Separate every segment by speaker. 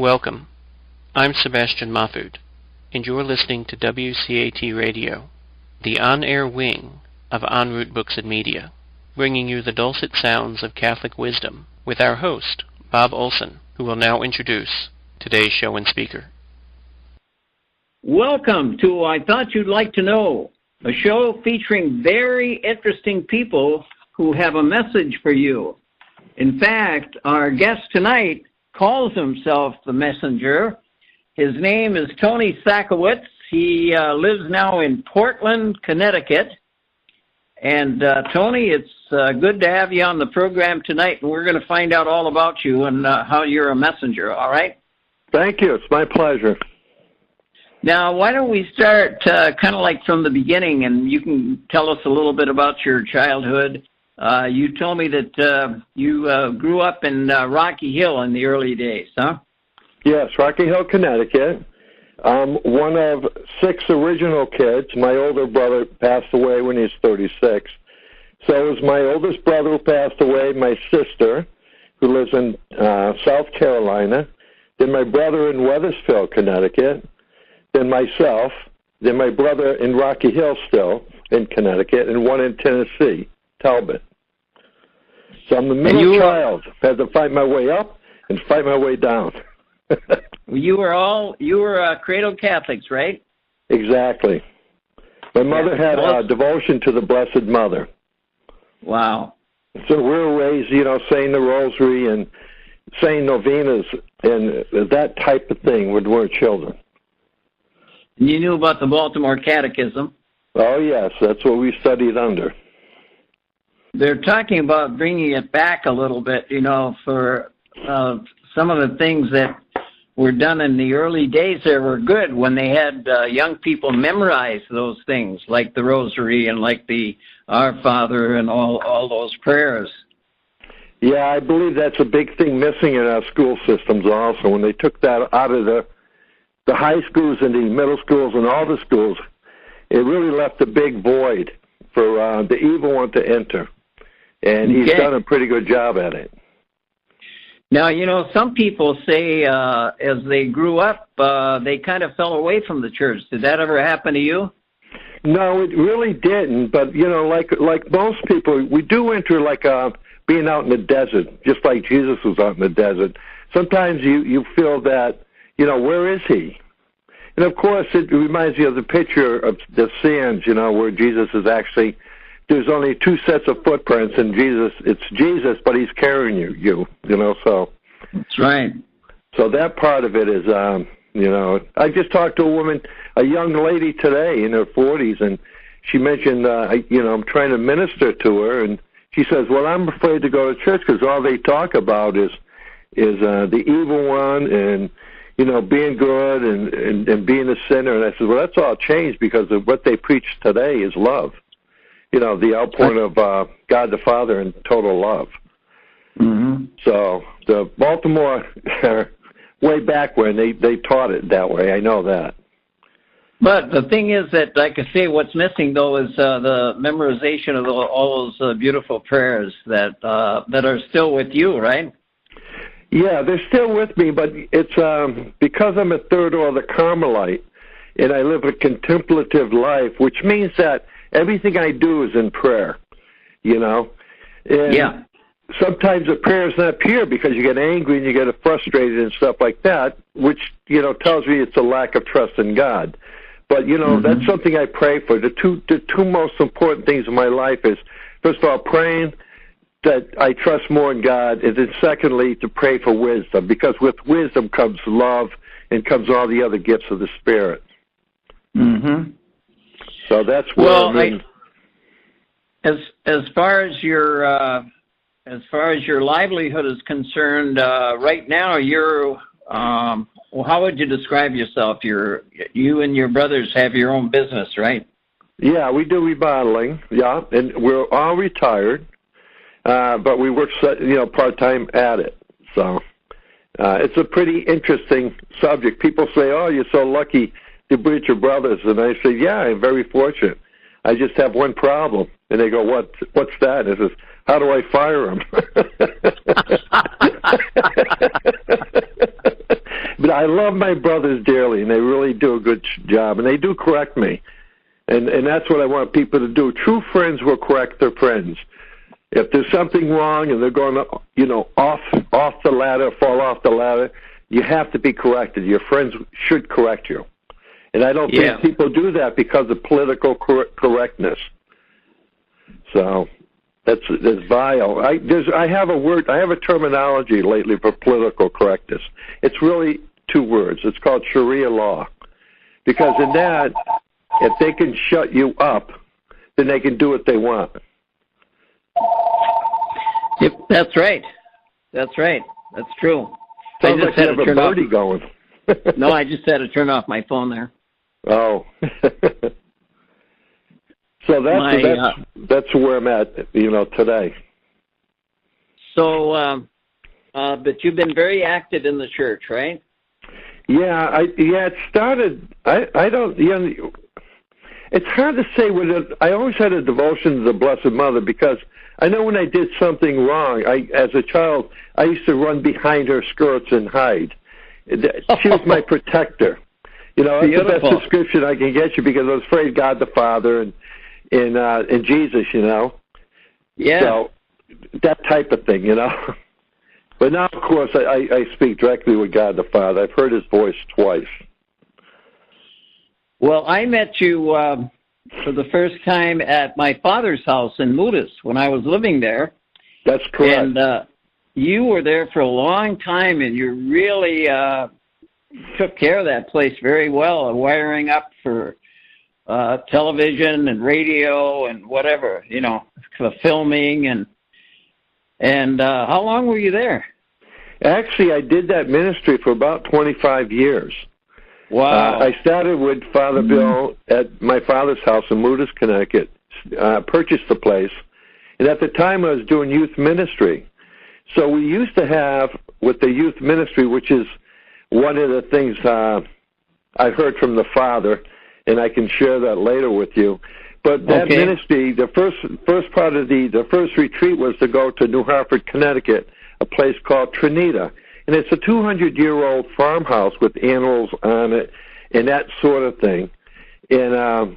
Speaker 1: Welcome. I'm Sebastian Mahfood, and you're listening to WCAT Radio, the on-air wing of En Route Books and Media, bringing you the dulcet sounds of Catholic wisdom with our host, Bob Olson, who will now introduce today's show and speaker.
Speaker 2: Welcome to I Thought You'd Like to Know, a show featuring very interesting people who have a message for you. In fact, our guest tonight calls himself the messenger. His name is Tony Szalkiewicz. He lives now in Portland, Connecticut. And Tony, it's good to have you on the program tonight, and we're going to find out all about you and how you're a messenger, all right?
Speaker 3: Thank you. It's my pleasure.
Speaker 2: Now, why don't we start kind of like from the beginning, and you can tell us a little bit about your childhood. You told me that you grew up in Rocky Hill in the early days, huh?
Speaker 3: Yes, Rocky Hill, Connecticut. I'm one of 6 original kids. My older brother passed away when he was 36. So it was my oldest brother who passed away, my sister, who lives in South Carolina, then my brother in Wethersfield, Connecticut, then myself, then my brother in Rocky Hill still in Connecticut, and one in Tennessee, Talbot. So I'm the middle child. Had to fight my way up and fight my way down.
Speaker 2: You were cradle Catholics, right?
Speaker 3: Exactly. My mother had a devotion to the Blessed Mother.
Speaker 2: Wow.
Speaker 3: So we were raised, saying the rosary and saying novenas and that type of thing when we were children.
Speaker 2: And you knew about the Baltimore Catechism?
Speaker 3: Oh, yes. That's what we studied under.
Speaker 2: They're talking about bringing it back a little bit, for some of the things that were done in the early days there were good when they had young people memorize those things, like the Rosary and like the Our Father and all those prayers.
Speaker 3: Yeah, I believe that's a big thing missing in our school systems also. When they took that out of the high schools and the middle schools and all the schools, it really left a big void for the evil one to enter. And he's done a pretty good job at it.
Speaker 2: Now, some people say as they grew up, they kind of fell away from the church. Did that ever happen to you?
Speaker 3: No, it really didn't. But, like most people, we do enter like being out in the desert, just like Jesus was out in the desert. Sometimes you feel that, where is he? And, of course, it reminds you of the picture of the sands, where Jesus is actually, there's only 2 sets of footprints, and it's Jesus, but he's carrying you, so.
Speaker 2: That's right.
Speaker 3: So that part of it is, I just talked to a woman, a young lady today in her 40s, and she mentioned, I'm trying to minister to her, and she says, well, I'm afraid to go to church because all they talk about is the evil one and, being good and being a sinner. And I said, well, that's all changed because of what they preach today is love. The outpouring of God the Father in total love. Mm-hmm. So the Baltimore, way back when, they taught it that way. I know that.
Speaker 2: But the thing is that, like I say, what's missing, though, is the memorization of all those beautiful prayers that are still with you, right? Yeah,
Speaker 3: they're still with me, but it's because I'm a third order Carmelite, and I live a contemplative life, which means that everything I do is in prayer, And
Speaker 2: yeah.
Speaker 3: Sometimes the prayer is not pure because you get angry and you get frustrated and stuff like that, which, tells me it's a lack of trust in God. But, that's something I pray for. The two most important things in my life is, first of all, praying that I trust more in God, and then secondly, to pray for wisdom, because with wisdom comes love and comes all the other gifts of the Spirit.
Speaker 2: Mm-hmm.
Speaker 3: So that's where
Speaker 2: as far as your livelihood is concerned, right now you're how would you describe yourself? You and your brothers have your own business, right?
Speaker 3: Yeah, we do remodeling. Yeah, and we're all retired, but we work part-time at it. So it's a pretty interesting subject. People say, "Oh, you're so lucky to be with your brothers," and I say, "Yeah, I'm very fortunate. I just have one problem." And they go, "What's that?" And I says, "How do I fire him?" But I love my brothers dearly, and they really do a good job, and they do correct me. And that's what I want people to do. True friends will correct their friends. If there's something wrong and they're going to, off the ladder, fall off the ladder, you have to be corrected. Your friends should correct you. And I don't think people do that because of political correctness. So that's vile. I have a terminology lately for political correctness. It's really 2 words. It's called Sharia law. Because in that, if they can shut you up, then they can do what they want.
Speaker 2: Yep, that's right. That's true.
Speaker 3: Sounds like you have a birdie going.
Speaker 2: No, I just had to turn off my phone there.
Speaker 3: Oh. So that's where I'm at, today.
Speaker 2: So, but you've been very active in the church, right?
Speaker 3: Yeah, it started. I don't. It's hard to say. I always had a devotion to the Blessed Mother because I know when I did something wrong, as a child, I used to run behind her skirts and hide. She was my protector. That's the best description I can get you because I was afraid of God the Father and Jesus,
Speaker 2: Yeah.
Speaker 3: So that type of thing, But now, of course, I speak directly with God the Father. I've heard his voice twice.
Speaker 2: Well, I met you for the first time at my father's house in Moodus when I was living there.
Speaker 3: That's correct.
Speaker 2: And you were there for a long time, and you really took care of that place very well, wiring up for television and radio and whatever, for filming. And how long were you there?
Speaker 3: Actually, I did that ministry for about 25 years.
Speaker 2: Wow.
Speaker 3: I started with Father Bill at my father's house in Moodus, Connecticut, purchased the place, and at the time I was doing youth ministry. So we used to have, with the youth ministry, which is one of the things I heard from the Father, and I can share that later with you. But that ministry, the first part of the first retreat was to go to New Hartford, Connecticut, a place called Trinita. And it's a 200-year-old farmhouse with animals on it and that sort of thing. And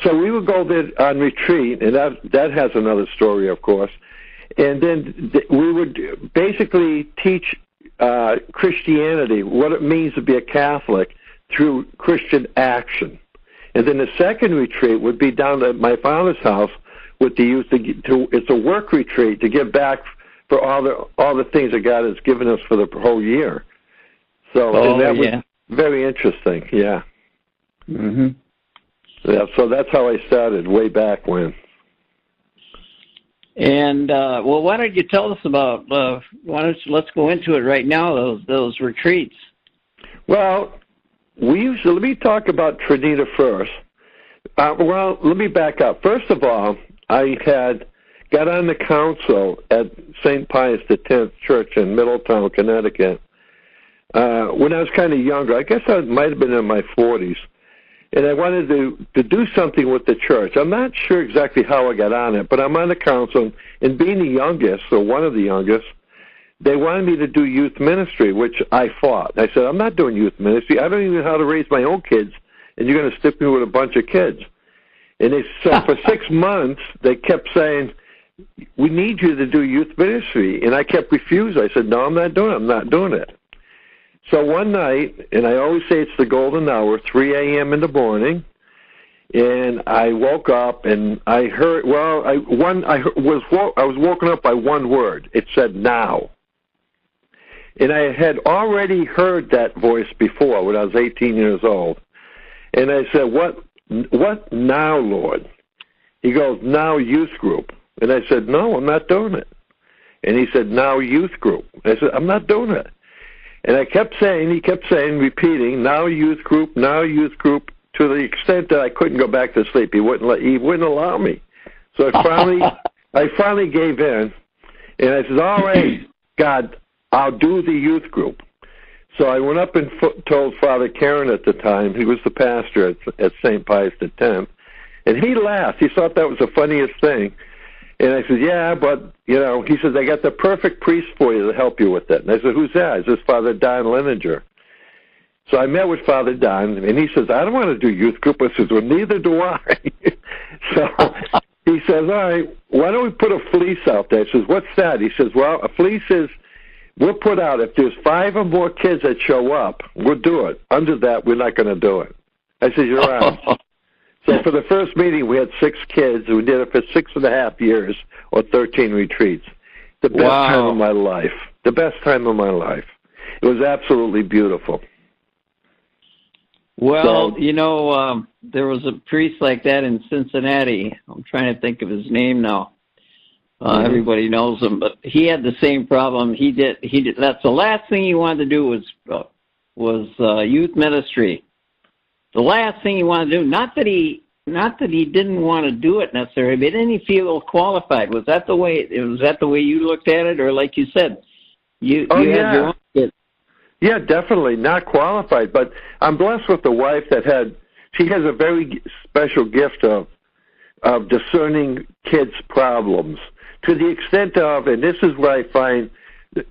Speaker 3: so we would go there on retreat, and that has another story, of course. And then we would basically teach Christianity, what it means to be a Catholic, through Christian action. And then the second retreat would be down at my father's house with the youth. It's a work retreat to give back for all the things that God has given us for the whole year. So that was very interesting. Yeah.
Speaker 2: Mhm.
Speaker 3: Yeah. So that's how I started way back when.
Speaker 2: And why don't you tell us about? Let's go into it right now. Those retreats.
Speaker 3: Well, let me talk about Trinita first. Well, let me back up. First of all, I got on the council at St. Pius X Church in Middletown, Connecticut, when I was kind of younger. I guess I might have been in my 40s. And I wanted to do something with the church. I'm not sure exactly how I got on it, but I'm on the council. And being the youngest, or one of the youngest, they wanted me to do youth ministry, which I fought. I said, I'm not doing youth ministry. I don't even know how to raise my own kids, and you're going to stick me with a bunch of kids. And so for 6 months, they kept saying, we need you to do youth ministry. And I kept refusing. I said, no, I'm not doing it. So one night, and I always say it's the golden hour, 3 a.m. in the morning, and I woke up and I heard, I was woken up by one word. It said, now. And I had already heard that voice before when I was 18 years old. And I said, what now, Lord? He goes, now youth group. And I said, no, I'm not doing it. And he said, now youth group. I said, I'm not doing it. And he kept saying, repeating, now youth group, to the extent that I couldn't go back to sleep. He wouldn't allow me. So I finally gave in. And I said, all right, God, I'll do the youth group. So I went up and told Father Karen at the time, he was the pastor at St. Pius X, and he laughed. He thought that was the funniest thing. And I said, yeah, but, he says, I got the perfect priest for you to help you with that. And I said, who's that? I said, Father Don Lininger. So I met with Father Don, and he says, I don't want to do youth group. I says, well, neither do I. So he says, all right, why don't we put a fleece out there? I says, what's that? He says, well, a fleece is, we'll put out, if there's 5 or more kids that show up, we'll do it. Under that, we're not going to do it. I said, you're right. So for the first meeting, we had 6 kids. We did it for 6.5 years, or 13 retreats. The best time of my life. The best time of my life. It was absolutely beautiful.
Speaker 2: Well, there was a priest like that in Cincinnati. I'm trying to think of his name now. Everybody knows him, but he had the same problem. He did. That's the last thing he wanted to do was youth ministry. The last thing he wanted to do. Not that he didn't want to do it necessarily, but didn't he feel qualified? Was that the way you looked at it, or like you said, you had your own kids?
Speaker 3: Yeah, definitely not qualified, but I'm blessed with a wife she has a very special gift of discerning kids' problems to the extent of, and this is where I find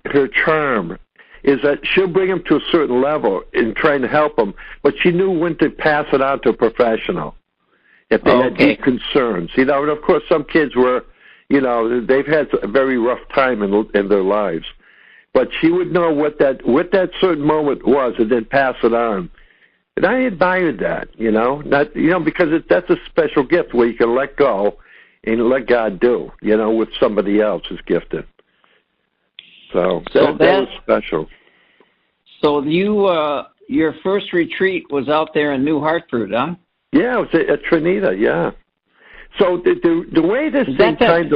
Speaker 3: her charm, is that she'll bring them to a certain level in trying to help them, but she knew when to pass it on to a professional if they had deep concerns. And of course, some kids were, they've had a very rough time in their lives. But she would know what that certain moment was, and then pass it on. And I admired that, because that's a special gift where you can let go and let God do, with somebody else is gifted. So that was special.
Speaker 2: So your first retreat was out there in New Hartford, huh?
Speaker 3: Yeah, it was at Trinita. Yeah. So the way this thing kind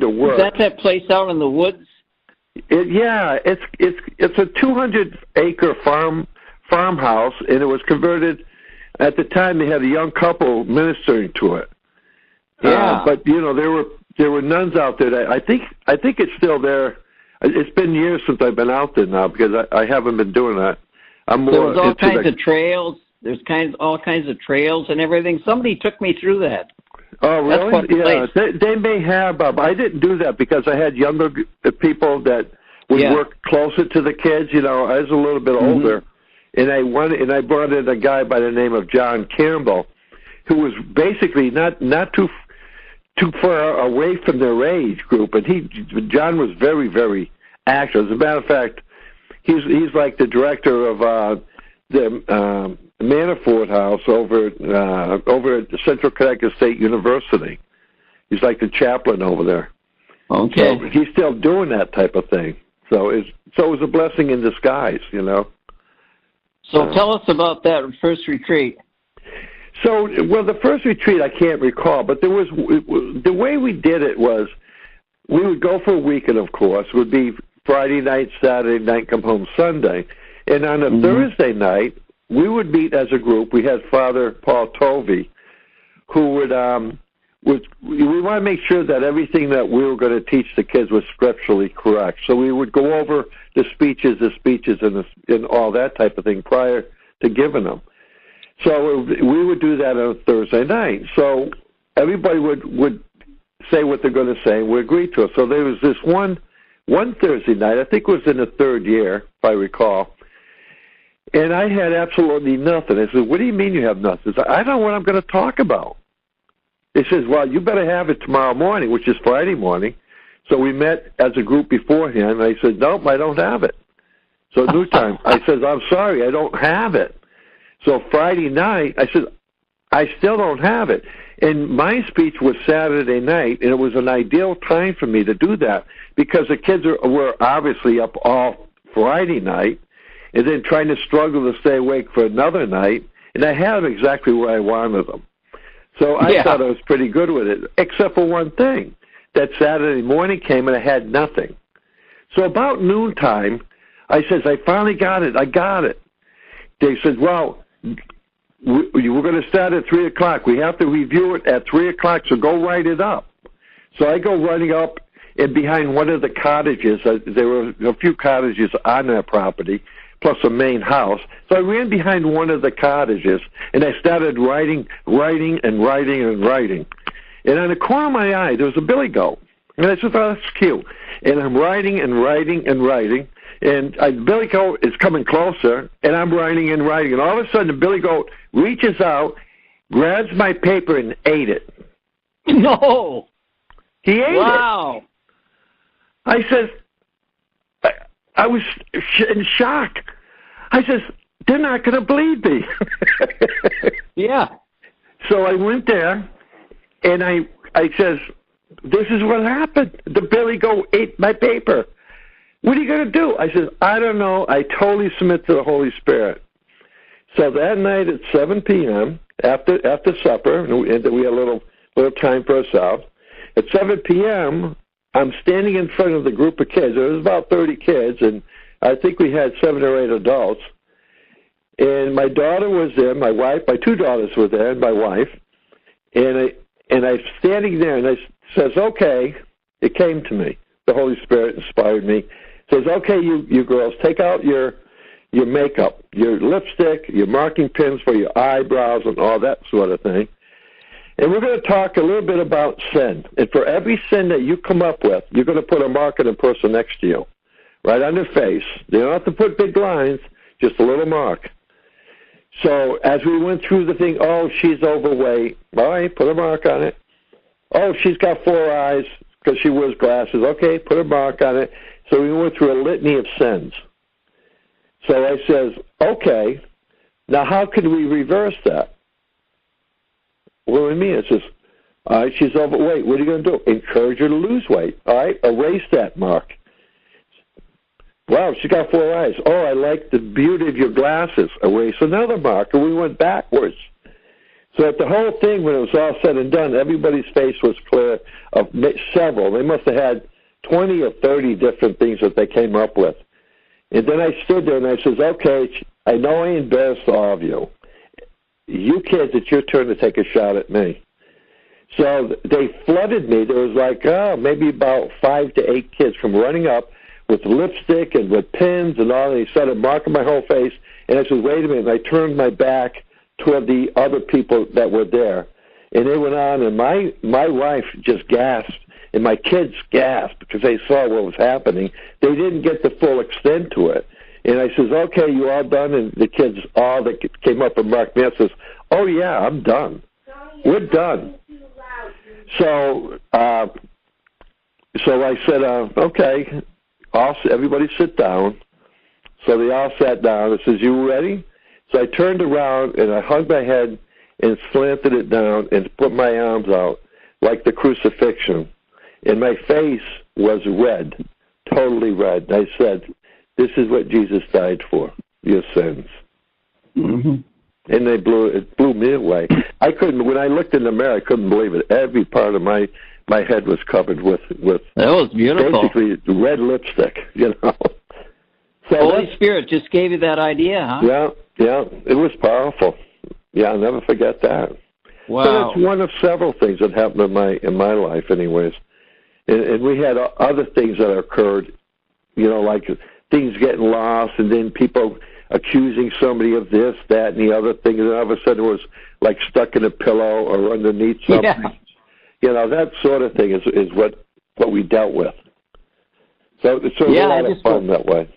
Speaker 3: of works.
Speaker 2: Is that place out in the woods?
Speaker 3: It's a 200-acre farmhouse, and it was converted. At the time, they had a young couple ministering to it.
Speaker 2: Yeah,
Speaker 3: but there were nuns out there. I think it's still there. It's been years since I've been out there now because I haven't been doing that. I'm more.
Speaker 2: There's all kinds of trails. There's all kinds of trails and everything. Somebody took me through that.
Speaker 3: Oh, really? Yeah, they may have. I didn't do that because I had younger people that would work closer to the kids. I was a little bit older, and I brought in a guy by the name of John Campbell, who was basically not too far away from their age group, and John was very, very active. As a matter of fact, he's like the director of the Manafort House over at the Central Connecticut State University. He's like the chaplain over there.
Speaker 2: Okay.
Speaker 3: So he's still doing that type of thing. So it was a blessing in disguise,
Speaker 2: So tell us about that first retreat.
Speaker 3: So, the first retreat I can't recall, but there was the way we did it was we would go for a weekend, of course. It would be Friday night, Saturday night, come home Sunday. And on a Thursday night, we would meet as a group. We had Father Paul Tovey, who would we want to make sure that everything that we were going to teach the kids was scripturally correct. So we would go over the speeches and all that type of thing prior to giving them. So we would do that on a Thursday night. So everybody would say what they're going to say, and we agreed to it. So there was this one Thursday night, I think it was in the third year, if I recall, and I had absolutely nothing. I said, what do you mean you have nothing? I said, I don't know what I'm going to talk about. He says, well, you better have it tomorrow morning, which is Friday morning. So we met as a group beforehand, and I said, nope, I don't have it. So at noon time, I said, I'm sorry, I don't have it. So Friday night, I said, I still don't have it. And my speech was Saturday night, and it was an ideal time for me to do that because the kids were obviously up all Friday night and then trying to struggle to stay awake for another night, and I had them exactly where I wanted them. So I thought I was pretty good with it, except for one thing. That Saturday morning came, and I had nothing. So about noontime, I says, I finally got it. I got it. They said, well, we're going to start at 3 o'clock. We have to review it at 3 o'clock, so go write it up. So I go running up, and behind one of the cottages, there were a few cottages on that property, plus a main house. So I ran behind one of the cottages, and I started writing. And on the corner of my eye, there was a billy goat. And I said, oh, that's cute. And I'm writing. And Billy Goat is coming closer, and I'm writing, and all of a sudden, Billy Goat reaches out, grabs my paper, and ate it.
Speaker 2: No.
Speaker 3: He ate it.
Speaker 2: Wow.
Speaker 3: I says, I was in shock. I says, they're not going to believe me.
Speaker 2: Yeah.
Speaker 3: So I went there, and I says, this is what happened. The Billy Goat ate my paper. What are you going to do? I said, I don't know. I totally submit to the Holy Spirit. So that night at 7 p.m., after supper, and we had a little time for ourselves, at 7 p.m., I'm standing in front of the group of kids. There was about 30 kids, and I think we had 7 or 8 adults. And my daughter was there, my wife, my 2 daughters were there, and my wife. And I'm standing there, and I says, okay, it came to me. The Holy Spirit inspired me. Says, okay, you girls, take out your makeup, your lipstick, your marking pins for your eyebrows and all that sort of thing. And we're going to talk a little bit about sin. And for every sin that you come up with, you're going to put a mark on the person next to you, right on their face. They don't have to put big lines, just a little mark. So as we went through the thing, oh, she's overweight. All right, put a mark on it. Oh, she's got 4 eyes because she wears glasses. Okay, put a mark on it. So we went through a litany of sins. So I says, okay, now how can we reverse that? What do we mean? It says, all right, she's overweight. What are you going to do? Encourage her to lose weight. All right, erase that mark. Wow, she got 4 eyes. Oh, I like the beauty of your glasses. Erase another mark, and we went backwards. So at the whole thing, when it was all said and done, everybody's face was clear of several. They must have had 20 or 30 different things that they came up with. And then I stood there and I says, okay, I know I embarrassed all of you. You kids, it's your turn to take a shot at me. So they flooded me. There was like, maybe about 5 to 8 kids come running up with lipstick and with pins and all. And they started marking my whole face. And I said, wait a minute. And I turned my back toward the other people that were there. And they went on, and my wife just gasped. And my kids gasped because they saw what was happening. They didn't get the full extent to it. And I says, okay, you all done? And the kids all that came up and marked me up says, oh, yeah, I'm done. We're done. So I said, okay, everybody sit down. So they all sat down. I says, you ready? So I turned around, and I hung my head and slanted it down and put my arms out like the crucifixion. And my face was red, totally red. I said, this is what Jesus died for, your sins.
Speaker 2: Mm-hmm.
Speaker 3: And it blew me away. When I looked in the mirror, I couldn't believe it. Every part of my head was covered with
Speaker 2: that was beautiful.
Speaker 3: Basically red lipstick, you know. So
Speaker 2: Holy Spirit just gave you that idea, huh?
Speaker 3: Yeah, it was powerful. Yeah, I'll never forget that.
Speaker 2: Wow.
Speaker 3: So that's one of several things that happened in my life, anyways. And we had other things that occurred, you know, like things getting lost, and then people accusing somebody of this, that, and the other thing, and all of a sudden it was like stuck in a pillow or underneath something.
Speaker 2: Yeah.
Speaker 3: You know, that sort of thing is what we dealt with. So it's sort of a lot of fun that way.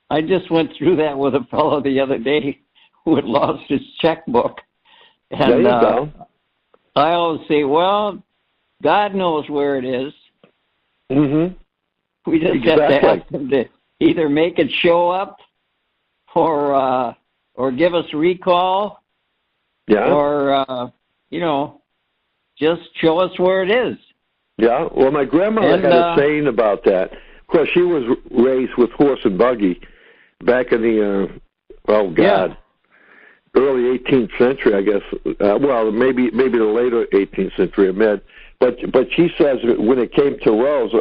Speaker 2: I just went through that with a fellow the other day who had lost his checkbook. And
Speaker 3: there you go.
Speaker 2: I always say, well, God knows where it is.
Speaker 3: Mm-hmm.
Speaker 2: We just have to ask him to either make it show up or give us recall.
Speaker 3: Yeah.
Speaker 2: Or, just show us where it is. Yeah.
Speaker 3: Well, my grandmother had a saying about that. Of course, she was raised with horse and buggy back in the, early 18th century, I guess. Maybe the later 18th century, But she says when it came to roads,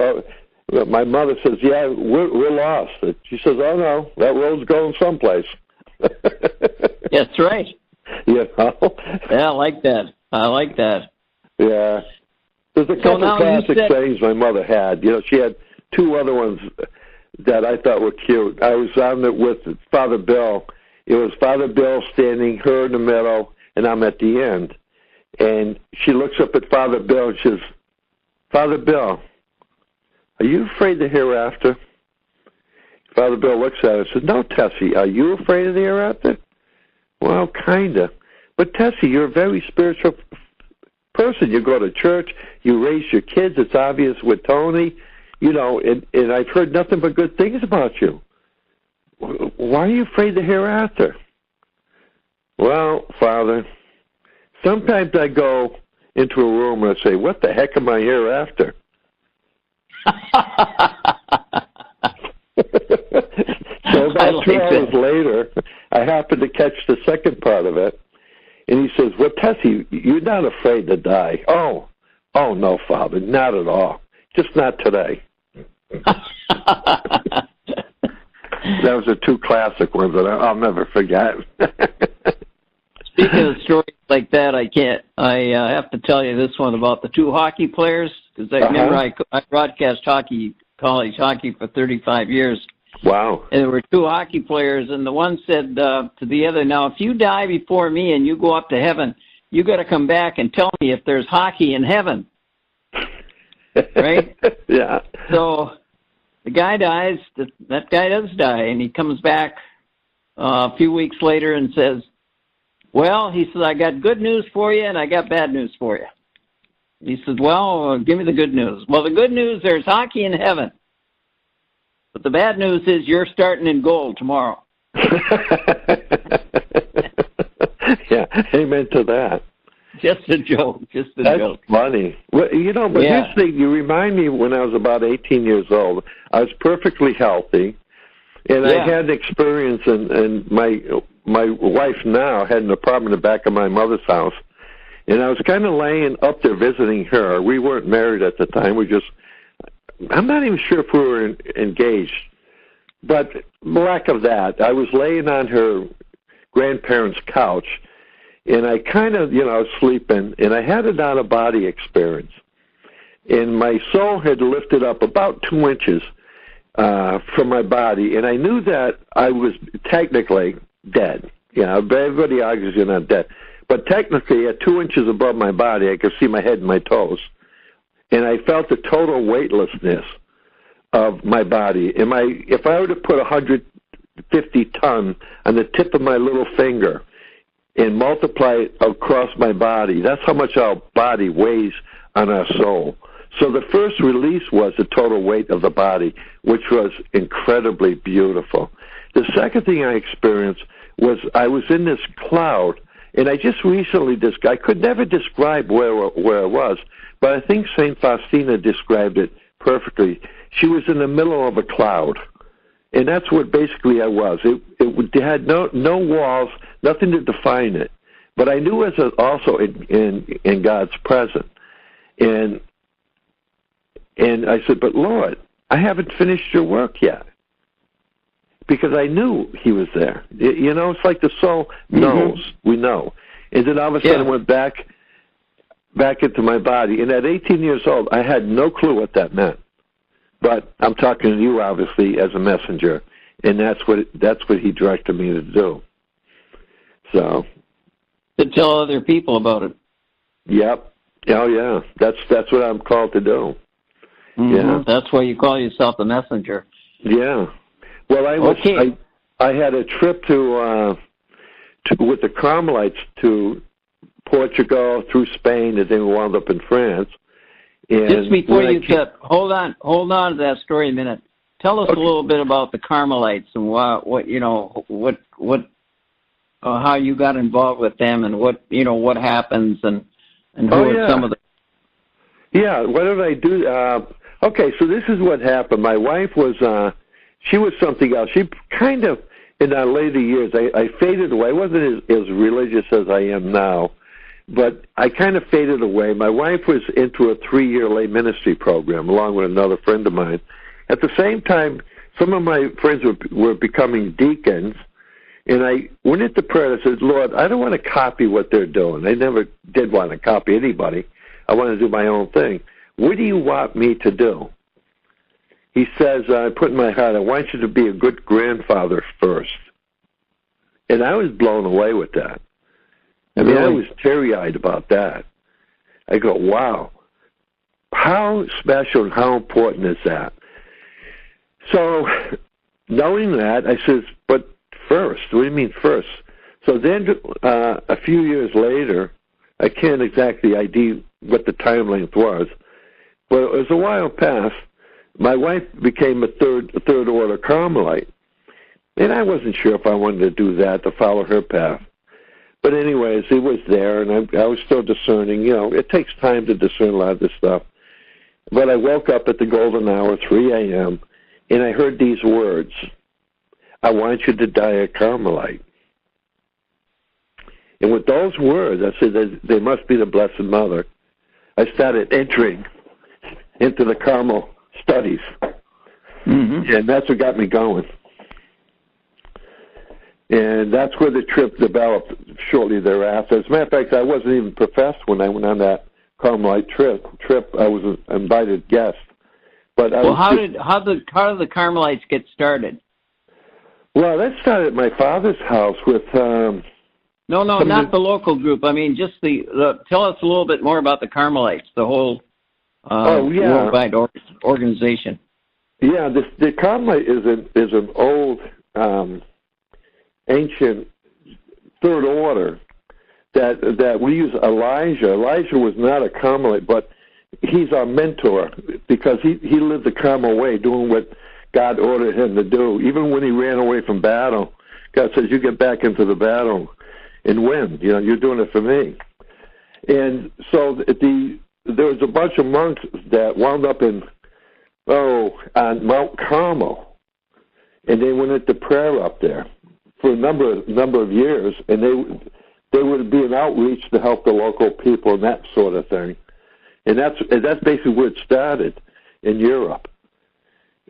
Speaker 3: my mother says, yeah, we're lost. She says, oh, no, that road's going someplace.
Speaker 2: That's right.
Speaker 3: You know?
Speaker 2: Yeah, I like that.
Speaker 3: Yeah. There's a couple of classic sayings my mother had. You know, she had 2 other ones that I thought were cute. I was on it with Father Bill. It was Father Bill standing, her in the middle, and I'm at the end. And she looks up at Father Bill and says, Father Bill, are you afraid of the hereafter? Father Bill looks at her and says, no, Tessie, are you afraid of the hereafter? Well, kind of. But Tessie, you're a very spiritual person. You go to church, you raise your kids, it's obvious with Tony, and I've heard nothing but good things about you. Why are you afraid of the hereafter? Well, Father, sometimes I go into a room and I say, what the heck am I hereafter? So about 2 hours later, I happened to catch the second part of it. And he says, well, Tessie, you're not afraid to die. Oh, no, Father, not at all. Just not today. Those are two classic ones that I'll never forget.
Speaker 2: Speaking of stories like that, I have to tell you this one about the two hockey players, because I remember I broadcast college hockey for 35 years.
Speaker 3: Wow.
Speaker 2: And there were two hockey players, and the one said to the other, now, if you die before me and you go up to heaven, you got to come back and tell me if there's hockey in heaven. Right?
Speaker 3: Yeah.
Speaker 2: So the guy dies, that guy does die, and he comes back a few weeks later and says, well, he says, I got good news for you and I got bad news for you. He says, well, give me the good news. Well, the good news, there's hockey in heaven. But the bad news is you're starting in gold tomorrow.
Speaker 3: Yeah, amen to that.
Speaker 2: Just a joke. Just a joke.
Speaker 3: That's funny. Well, but here's the thing. You remind me when I was about 18 years old, I was perfectly healthy, and I had an experience, and my wife now had an apartment in the back of my mother's house, and I was kind of laying up there visiting her. We weren't married at the time. I'm not even sure if we were engaged, but lack of that, I was laying on her grandparents' couch, and I kind of, I was sleeping, and I had an out-of-body experience. And my soul had lifted up about 2 inches from my body, and I knew that I was technically dead. Everybody argues you're not dead. But technically, at 2 inches above my body, I could see my head and my toes. And I felt the total weightlessness of my body. If I were to put 150 ton on the tip of my little finger and multiply it across my body, that's how much our body weighs on our soul. So the first release was the total weight of the body, which was incredibly beautiful. The second thing I experienced was I was in this cloud, and I just recently, I could never describe where it was, but I think St. Faustina described it perfectly. She was in the middle of a cloud, and that's what basically I was. It had no walls, nothing to define it, but I knew I was also in God's presence. And I said, but Lord, I haven't finished your work yet, because I knew he was there. It's like the soul knows. We know. And then all of a sudden I went back into my body. And at 18 years old, I had no clue what that meant. But I'm talking to you, obviously, as a messenger, and that's what he directed me to do. So,
Speaker 2: to tell other people about it.
Speaker 3: Yep. Oh yeah. That's what I'm called to do.
Speaker 2: Mm-hmm.
Speaker 3: Yeah.
Speaker 2: That's why you call yourself the messenger.
Speaker 3: Yeah. Well, I had a trip with the Carmelites to Portugal, through Spain, and then we wound up in France. And
Speaker 2: just before hold on to that story a minute. Tell us a little bit about the Carmelites and how you got involved with them, and what happens, and who are some of the.
Speaker 3: Yeah, what did I do? Okay, so this is what happened. My wife was she was something else. She kind of, in our later years, I faded away. I wasn't as religious as I am now, but I kind of faded away. My wife was into a 3-year lay ministry program, along with another friend of mine. At the same time, some of my friends were becoming deacons, and I went into prayer and I said, Lord, I don't want to copy what they're doing. I never did want to copy anybody. I want to do my own thing. What do you want me to do? He says, I put in my heart, I want you to be a good grandfather first. And I was blown away with that. I mean, I was teary-eyed about that. I go, wow, how special and how important is that? So knowing that, I says, but first, what do you mean first? So then a few years later, I can't exactly ID what the time length was, but it was a while past, my wife became a third order Carmelite. And I wasn't sure if I wanted to do that, to follow her path. But anyways, it was there, and I was still discerning. You know, it takes time to discern a lot of this stuff. But I woke up at the golden hour, 3 a.m., and I heard these words, I want you to die a Carmelite. And with those words, I said, they must be the Blessed Mother. I started entering into the Carmel studies. Mm-hmm. And that's what got me going. And that's where the trip developed shortly thereafter. As a matter of fact, I wasn't even professed when I went on that Carmelite trip. I was an invited guest. But
Speaker 2: how did the Carmelites get started?
Speaker 3: Well, that started at my father's house with...
Speaker 2: No, not the local group. I mean, just tell us a little bit more about the Carmelites, the whole worldwide organization.
Speaker 3: Yeah, the Carmelite is an old... ancient third order that we use Elijah. Elijah was not a Carmelite, but he's our mentor because he lived the Carmel way, doing what God ordered him to do. Even when he ran away from battle, God says, you get back into the battle and win. You know, you're doing it for me. And so there was a bunch of monks that wound up on Mount Carmel, and they went into prayer up there for a number of years, and they would be an outreach to help the local people and that sort of thing. And that's basically where it started in Europe.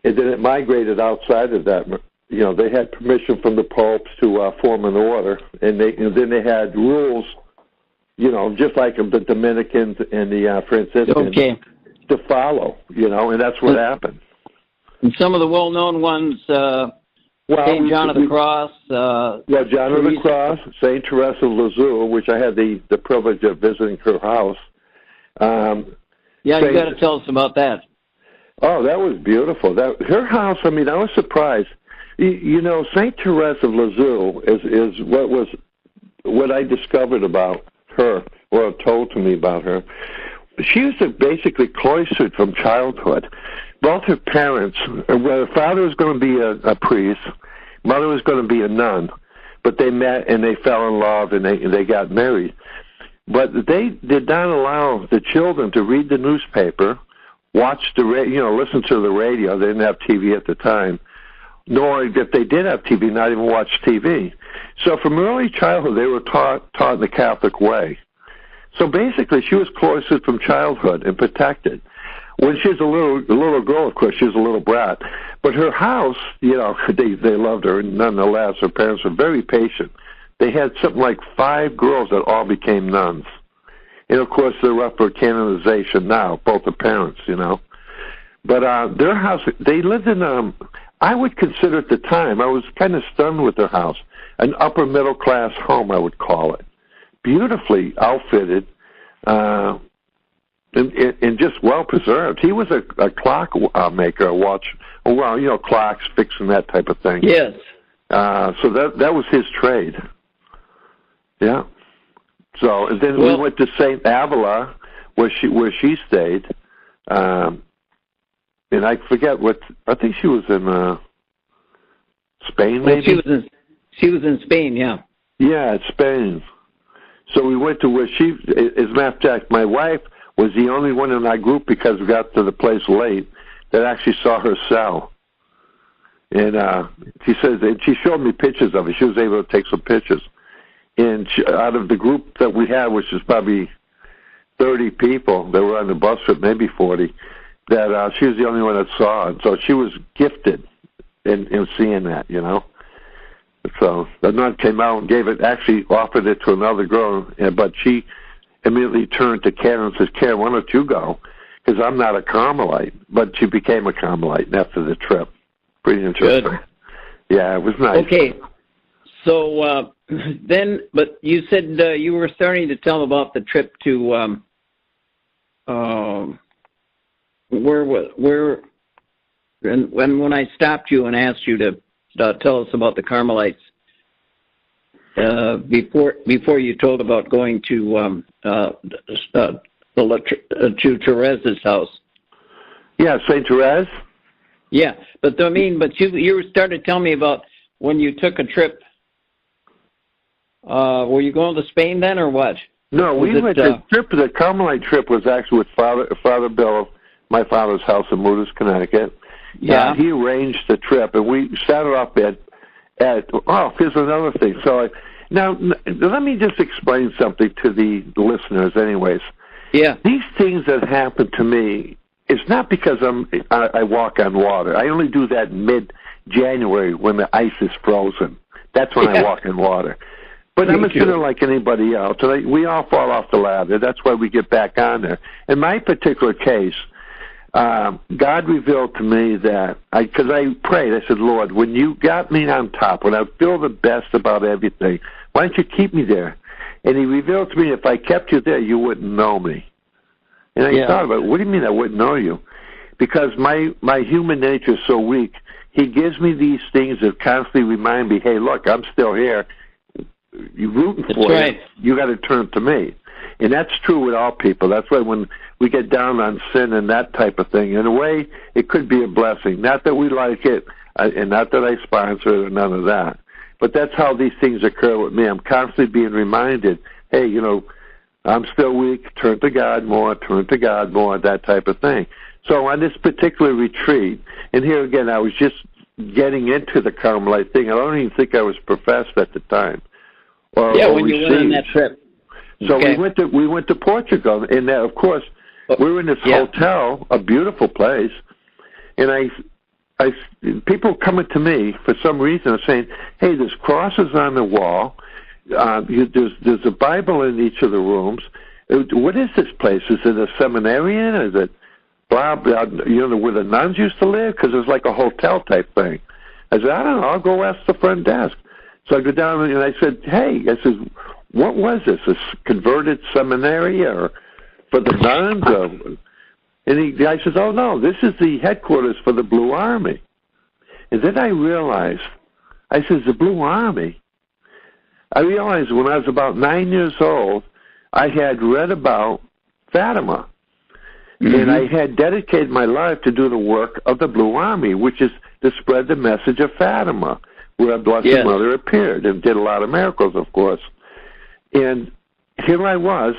Speaker 3: And then it migrated outside of that. You know, they had permission from the popes to form an order, and then they had rules, you know, just like the Dominicans and the Franciscans to follow, you know, and that's what happened.
Speaker 2: And some of the well-known ones... St. John of the Cross.
Speaker 3: John of the Cross, St. Teresa of Lisieux, which I had the privilege of visiting her house.
Speaker 2: You got to tell us about that.
Speaker 3: Oh, that was beautiful. Her house, I mean, I was surprised. You know, St. Teresa of Lisieux is what I discovered about her, or told to me about her. She was basically cloistered from childhood. Both her parents, her father was going to be a priest, mother was going to be a nun, but they met and they fell in love and they got married. But they did not allow the children to read the newspaper, watch listen to the radio. They didn't have TV at the time, nor if they did have TV, not even watch TV. So from early childhood, they were taught in the Catholic way. So basically, she was cloistered from childhood and protected. When she was a little girl, of course, she was a little brat. But her house, you know, they loved her. And nonetheless, her parents were very patient. They had something like 5 girls that all became nuns. And, of course, they're up for canonization now, both the parents, you know. But their house, they lived in, I would consider at the time, I was kind of stunned with their house, an upper-middle-class home, I would call it. Beautifully outfitted, and just well preserved. He was a clock maker, a watch, clocks, fixing that type of thing.
Speaker 2: Yes.
Speaker 3: So that was his trade. Yeah. So and then we went to St. Avila, where she stayed, and I forget I think she was in Spain, maybe.
Speaker 2: Well, she was in Spain, yeah.
Speaker 3: Yeah, Spain. So we went to where as a matter of fact, my wife was the only one in our group, because we got to the place late, that actually saw her cell. And she says, and she showed me pictures of it. She was able to take some pictures. And out of the group that we had, which is probably 30 people that were on the bus trip, maybe 40, that she was the only one that saw it. So she was gifted in seeing that, you know. So the nun came out and actually offered it to another girl, but she immediately turned to Karen and says, Karen, why don't you go? Because I'm not a Carmelite. But she became a Carmelite after the trip. Pretty interesting. Good. Yeah, it was nice.
Speaker 2: Okay. So but you said you were starting to tell about the trip to when I stopped you and asked you to tell us about the Carmelites before you told about going to Therese's house.
Speaker 3: Yeah, Saint Therese.
Speaker 2: Yeah, but you started telling me about when you took a trip. Were you going to Spain then, or what?
Speaker 3: No, the Carmelite trip was actually with Father Bill, my father's house in Moodus, Connecticut.
Speaker 2: Yeah.
Speaker 3: He arranged the trip, and we started off here's another thing. So now, let me just explain something to the listeners anyways.
Speaker 2: Yeah.
Speaker 3: These things that happen to me, it's not because I walk on water. I only do that mid-January when the ice is frozen. That's when I walk in water. But I'm a sinner like anybody else, and we all fall off the ladder. That's why we get back on there. In my particular case, God revealed to me that, because I prayed, I said, Lord, when you got me on top, when I feel the best about everything, why don't you keep me there? And he revealed to me, if I kept you there, you wouldn't know me. And I thought about it, what do you mean I wouldn't know you? Because my human nature is so weak. He gives me these things that constantly remind me, hey, look, I'm still here. You're rooting for it. You got to turn to me. And that's true with all people. That's why when we get down on sin and that type of thing, in a way, it could be a blessing. Not that we like it, and not that I sponsor it or none of that. But that's how these things occur with me. I'm constantly being reminded, hey, I'm still weak. Turn to God more, that type of thing. So on this particular retreat, and here again, I was just getting into the Carmelite thing. I don't even think I was professed at the time. When you went on that trip. So we went to Portugal, and of course we were in this hotel, a beautiful place, and people coming to me for some reason are saying, "Hey, there's crosses on the wall. There's a Bible in each of the rooms. What is this place? Is it a seminarian? Is it blah blah? Where the nuns used to live? Because it's like a hotel type thing." I said, "I don't know. I'll go ask the front desk." So I go down and I said, "Hey," I said, "what was this? A converted seminary or for the nuns?" And the guy says, "Oh no, this is the headquarters for the Blue Army." And then I realized, I said, "The Blue Army?" I realized when I was about 9 years old, I had read about Fatima. And I had dedicated my life to do the work of the Blue Army, which is to spread the message of Fatima, where our Blessed Mother appeared and did a lot of miracles, of course. And here I was,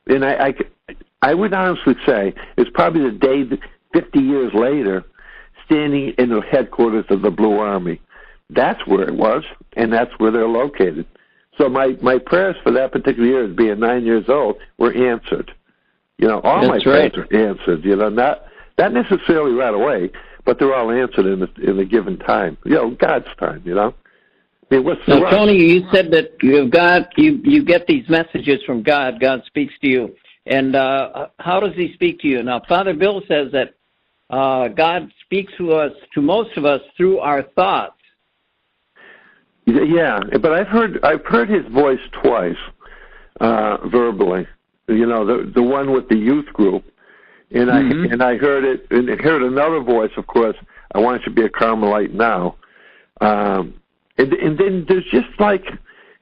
Speaker 3: and I would honestly say it's probably the day 50 years later, standing in the headquarters of the Blue Army. That's where it was, and that's where they're located. So my prayers for that particular year, as being 9 years old, were answered. All my prayers were answered. Not necessarily right away, but they're all answered in a given time. God's time. I mean, what's the rush?
Speaker 2: Tony, you said that you get these messages from God. God speaks to you, and how does He speak to you? Now, Father Bill says that God speaks to most of us, through our thoughts.
Speaker 3: Yeah, but I've heard His voice twice, verbally. The one with the youth group. And I heard it, and heard another voice, of course, "I want you to be a Carmelite now." And then there's just like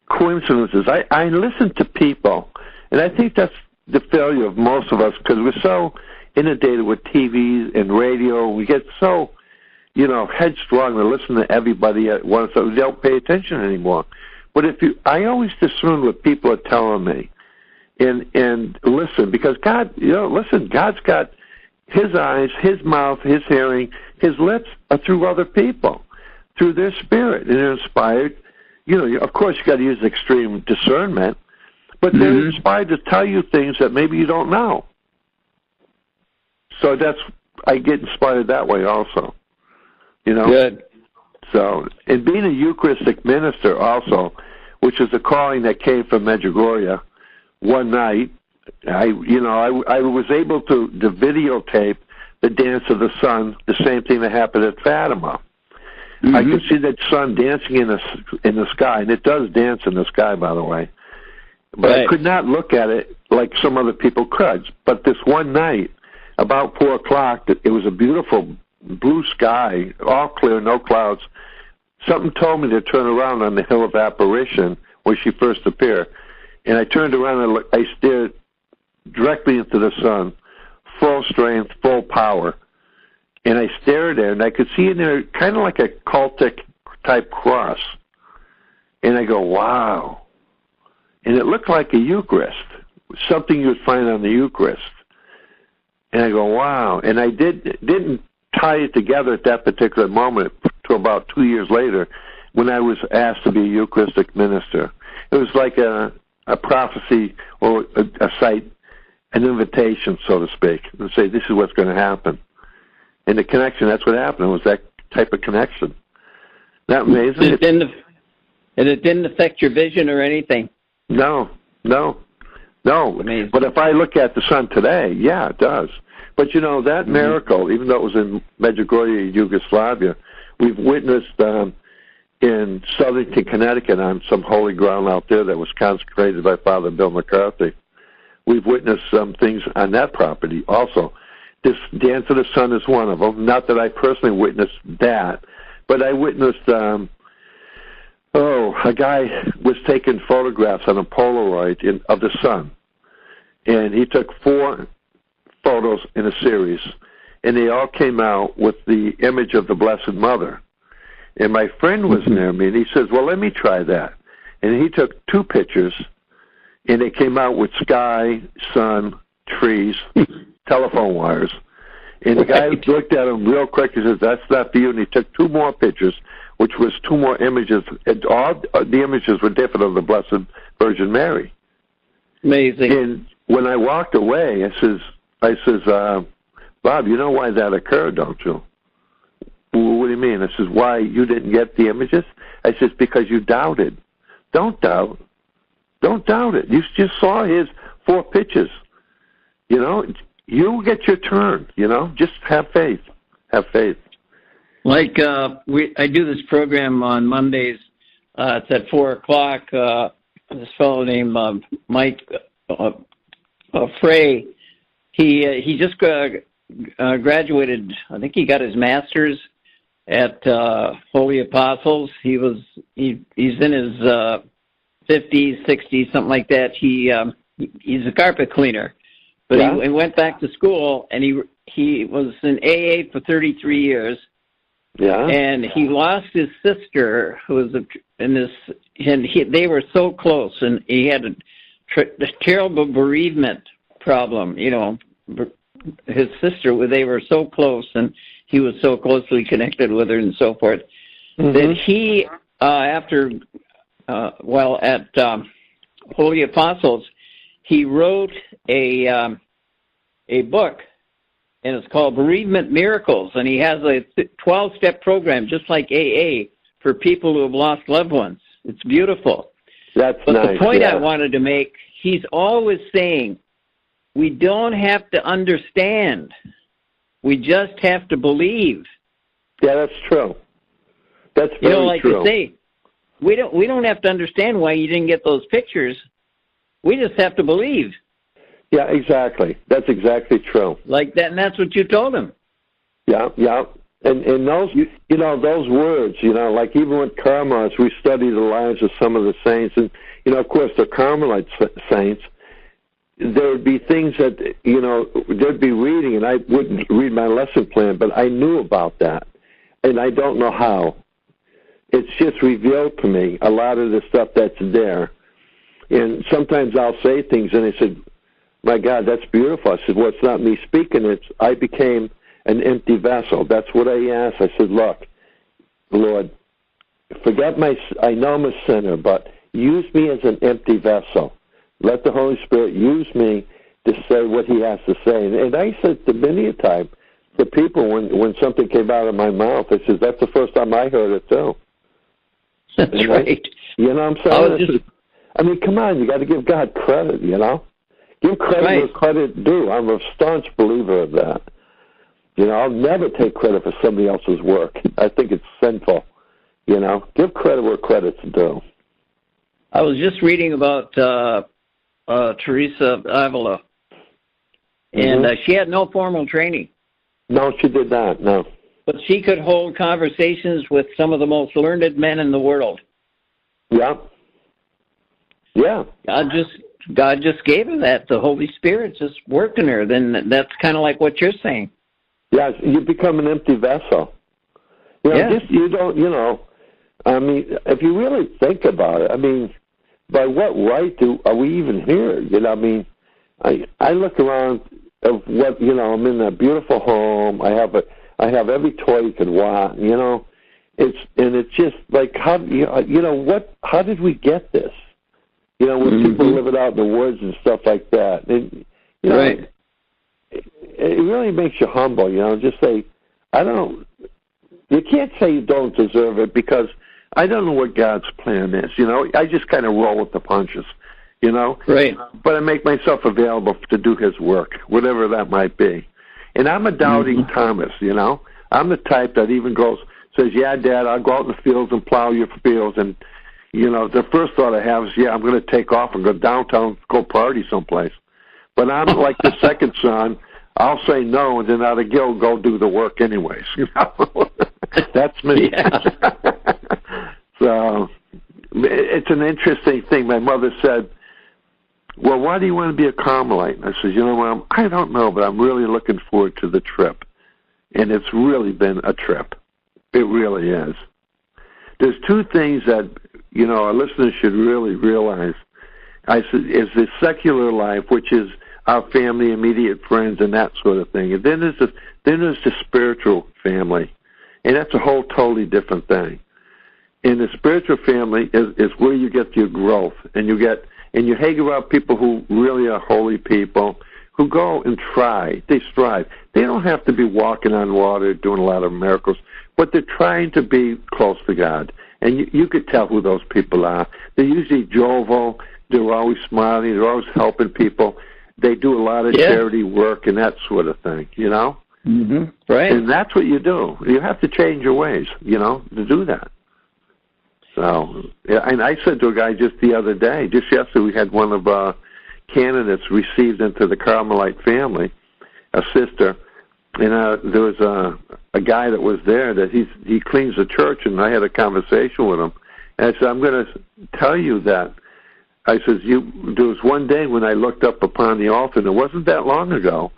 Speaker 3: coincidences. I listen to people, and I think that's the failure of most of us, because we're so inundated with TV and radio. We get so, headstrong to listen to everybody at once, so we don't pay attention anymore. But I always discern what people are telling me. And listen, because God, God's got His eyes, His mouth, His hearing, His lips are through other people, through their spirit, and they're inspired. Of course, you got to use extreme discernment, but they're inspired to tell you things that maybe you don't know. So I get inspired that way also.
Speaker 2: Good.
Speaker 3: So, and being a Eucharistic minister also, which is a calling that came from Medjugorje. One night, I was able to videotape the dance of the sun, the same thing that happened at Fatima. I could see that sun dancing in the sky, and it does dance in the sky, by the way. But I could not look at it like some other people could. But this one night, about 4 o'clock, it was a beautiful blue sky, all clear, no clouds. something told me to turn around on the Hill of Apparition where she first appeared. And I turned around and I stared directly into the sun, full strength, full power. And I stared there, and I could see in there kind of like a cultic type cross. And I go, wow. And it looked like a Eucharist, something you would find on the Eucharist. And I go, wow. And I didn't tie it together at that particular moment to about 2 years later when I was asked to be a Eucharistic minister. It was like a prophecy or a sight, an invitation, so to speak, and say, this is what's going to happen. And the connection, that's what happened. It was that type of connection. Isn't that amazing?
Speaker 2: And it didn't affect your vision or anything?
Speaker 3: No.
Speaker 2: Amazing.
Speaker 3: But if I look at the sun today, yeah, it does. But, you know, that miracle, even though it was in Medjugorje, Yugoslavia, we've witnessed in Southington, Connecticut, on some holy ground out there that was consecrated by Father Bill McCarthy. We've witnessed some things on that property also. This Dance of the Sun is one of them. Not that I personally witnessed that, but I witnessed, a guy was taking photographs on a Polaroid of the sun. And he took 4 photos in a series, and they all came out with the image of the Blessed Mother. And my friend was near me, and he says, well, let me try that. And he took 2 pictures, and they came out with sky, sun, trees, telephone wires. And the guy looked at him real quick and says, that's not for you. And he took 2 more pictures, which was 2 more images. And all the images were different of the Blessed Virgin Mary.
Speaker 2: Amazing.
Speaker 3: And when I walked away, I says, Bob, you know why that occurred, don't you? Well, what do you mean? I says, why you didn't get the images? I says, because you doubted. Don't doubt. Don't doubt it. You just saw his 4 pictures. You know, you'll get your turn, you know. Just have faith. Have faith.
Speaker 2: Like I do this program on Mondays. It's at 4 o'clock. This fellow named Mike Frey, he just graduated. I think he got his master's at Holy Apostles. He's in his 50s, 60s, something like that. He's a carpet cleaner, but he went back to school, and he was in AA for 33 years.
Speaker 3: Yeah.
Speaker 2: And he lost his sister, who was they were so close, and he had a terrible bereavement problem. You know, his sister, they were so close, and he was so closely connected with her and so forth, that he, at Holy Apostles, he wrote a book, and it's called Bereavement Miracles, and he has a 12-step program, just like AA, for people who have lost loved ones. It's beautiful.
Speaker 3: But
Speaker 2: nice. The point I wanted to make, he's always saying, we don't have to understand. We just have to believe.
Speaker 3: Yeah, that's true. That's very true.
Speaker 2: Like you say, we don't have to understand why you didn't get those pictures. We just have to believe.
Speaker 3: Yeah, exactly. That's exactly true.
Speaker 2: Like that, and that's what you told him.
Speaker 3: Yeah. And those, those words, like even with Carmels, we study the lives of some of the saints, and of course the Carmelite saints. There would be things that they'd be reading, and I wouldn't read my lesson plan, but I knew about that, and I don't know how. It's just revealed to me a lot of the stuff that's there, and sometimes I'll say things, and I said, my God, that's beautiful. I said, well, it's not me speaking. I became an empty vessel. That's what I asked. I said, look, Lord, I know I'm a sinner, but use me as an empty vessel. Let the Holy Spirit use me to say what he has to say. And I said to many a time to people when something came out of my mouth, I said, that's the first time I heard it too.
Speaker 2: That's right.
Speaker 3: You know what I'm saying? I mean, come on, you got to give God credit, Give credit where credit due. I'm a staunch believer of that. I'll never take credit for somebody else's work. I think it's sinful. Give credit where credit's due.
Speaker 2: I was just reading about Teresa of Avila, and she had no formal training.
Speaker 3: No, she did not, no.
Speaker 2: but she could hold conversations with some of the most learned men in the world.
Speaker 3: Yeah. Yeah.
Speaker 2: God just gave her that. The Holy Spirit just worked in her. Then that's kind of like what you're saying.
Speaker 3: Yeah, you become an empty vessel. You know,
Speaker 2: Yeah.
Speaker 3: you don't, you know, I mean, if you really think about it, I mean, by what right are we even here? You know, I mean, I look around of what, you know, I'm in a beautiful home. I have every toy you could want, you know. It's just like, how did we get this? You know, when people live it out in the woods and stuff like that. And, you know,
Speaker 2: Right.
Speaker 3: It really makes you humble, you know, just say, you can't say you don't deserve it, because I don't know what God's plan is, you know. I just kind of roll with the punches, you know.
Speaker 2: Right.
Speaker 3: But I make myself available to do his work, whatever that might be. And I'm a doubting Thomas, you know. I'm the type that even says, yeah, Dad, I'll go out in the fields and plow your fields. And, you know, the first thought I have is, yeah, I'm going to take off and go downtown, go party someplace. But I'm like the second son. I'll say no, and then out of guilt, go do the work anyways. You know, that's me.
Speaker 2: Yeah.
Speaker 3: So it's an interesting thing. My mother said, well, why do you want to be a Carmelite? And I said, you know, Mom, I don't know, but I'm really looking forward to the trip. And it's really been a trip. It really is. There's two things that, you know, our listeners should really realize. I said, is the secular life, which is our family, immediate friends, and that sort of thing. And then there's the spiritual family, and that's a whole totally different thing. And the spiritual family is where you get your growth, and you hang around people who really are holy people, who go and try. They strive. They don't have to be walking on water, doing a lot of miracles, but they're trying to be close to God. And you could tell who those people are. They're usually jovial. They're always smiling. They're always helping people. They do a lot of charity work and that sort of thing, you know?
Speaker 2: Mm-hmm. Right.
Speaker 3: And that's what you do. You have to change your ways, you know, to do that. So, yeah, and I said to a guy just the other day, just yesterday, we had one of our candidates received into the Carmelite family, a sister, and there was a guy that was there that he cleans the church, and I had a conversation with him. And I said, I'm going to tell you that. I said, there was one day when I looked up upon the altar, and it wasn't that long ago,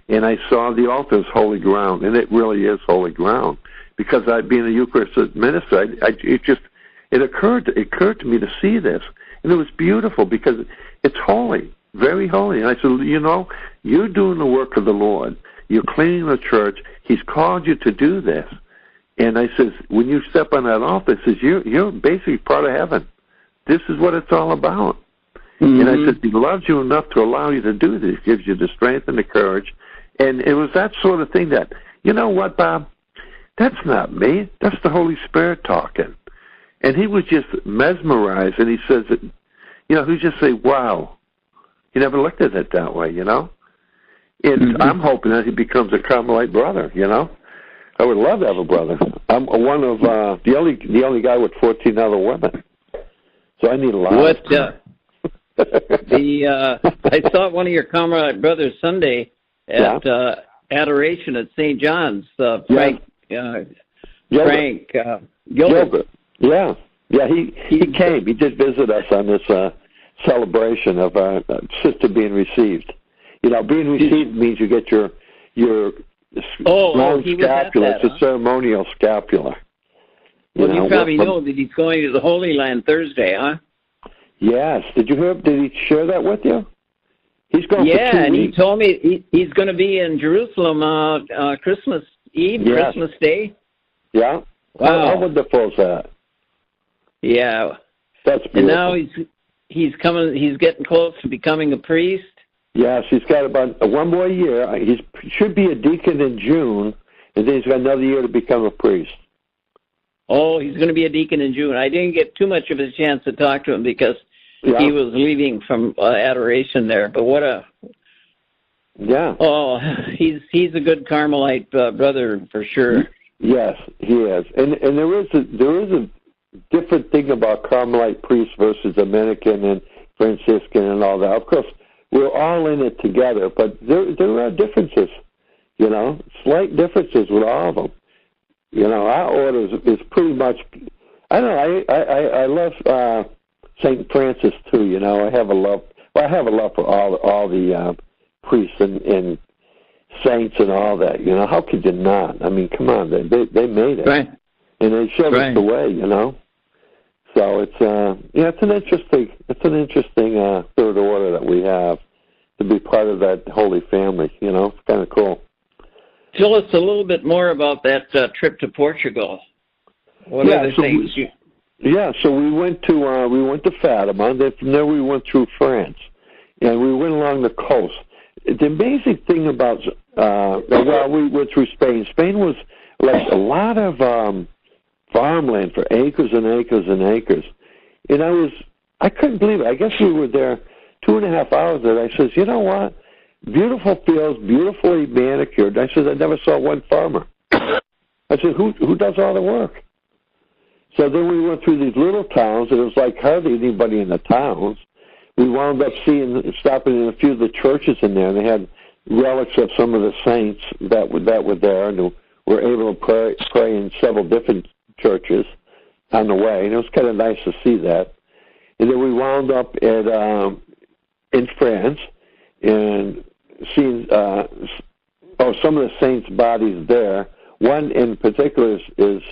Speaker 3: and I saw the altar as holy ground, and it really is holy ground. Because being a Eucharistic minister, it occurred to me to see this, and it was beautiful because it's holy, very holy. And I said, you know, you're doing the work of the Lord. You're cleaning the church. He's called you to do this. And I says, when you step on that altar, I says, you're basically part of heaven. This is what it's all about. Mm-hmm. And I said, he loves you enough to allow you to do this. He gives you the strength and the courage. And it was that sort of thing that, you know what, Bob? That's not me. That's the Holy Spirit talking. And he was just mesmerized, and he says, you know, he just say, wow. He never looked at it that way, you know? And I'm hoping that he becomes a Carmelite brother, you know? I would love to have a brother. I'm one of the only guy with 14 other women. So I need a lot.
Speaker 2: I saw one of your Carmelite brothers Sunday at Adoration at St. John's. Frank Gilbert.
Speaker 3: Yeah. He came. He did visit us on this celebration of our sister being received. You know, being received means you get your long scapula. It's a ceremonial scapula.
Speaker 2: Well, you probably know that he's going to the Holy Land Thursday, huh?
Speaker 3: Yes. Did you hear? Did he share that with you? He's going for 2 weeks.
Speaker 2: Yeah, and he told me he's going to be in Jerusalem Christmas Eve, Christmas Day.
Speaker 3: Yeah. Wow. How wonderful is that?
Speaker 2: Yeah.
Speaker 3: That's beautiful.
Speaker 2: And now he's getting close to becoming a priest.
Speaker 3: Yes, he's got about one more year. He should be a deacon in June, and then he's got another year to become a priest.
Speaker 2: Oh, he's going to be a deacon in June. I didn't get too much of a chance to talk to him because he was leaving from Adoration there. But what a...
Speaker 3: Yeah.
Speaker 2: Oh, he's a good Carmelite brother for sure.
Speaker 3: Yes, he is. And there is a different thing about Carmelite priests versus Dominican and Franciscan and all that. Of course, we're all in it together, but there are differences, you know, slight differences with all of them. our order is pretty much. I don't know. I love Saint Francis too. I have a love. Well, I have a love for all the priests and saints and all that. How could you not? I mean, come on, they made it,
Speaker 2: right?
Speaker 3: And they showed us the way. So it's an interesting third order that we have to be part of that Holy Family. It's kind of cool.
Speaker 2: Tell us a little bit more about that trip to Portugal. What are the things you?
Speaker 3: Yeah, so we went to Fatima. Then from there we went through France, and we went along the coast. The amazing thing about we went through Spain. Spain was like a lot of farmland for acres and acres and acres, and I couldn't believe it. I guess we were there 2.5 hours. And I says, you know what? Beautiful fields, beautifully manicured. I said, I never saw one farmer. I said, who does all the work? So then we went through these little towns, and it was like hardly anybody in the towns. We wound up stopping in a few of the churches in there, and they had relics of some of the saints that were there, and were able to pray in several different churches on the way. And it was kind of nice to see that. And then we wound up in France and seeing some of the saints' bodies there. One in particular is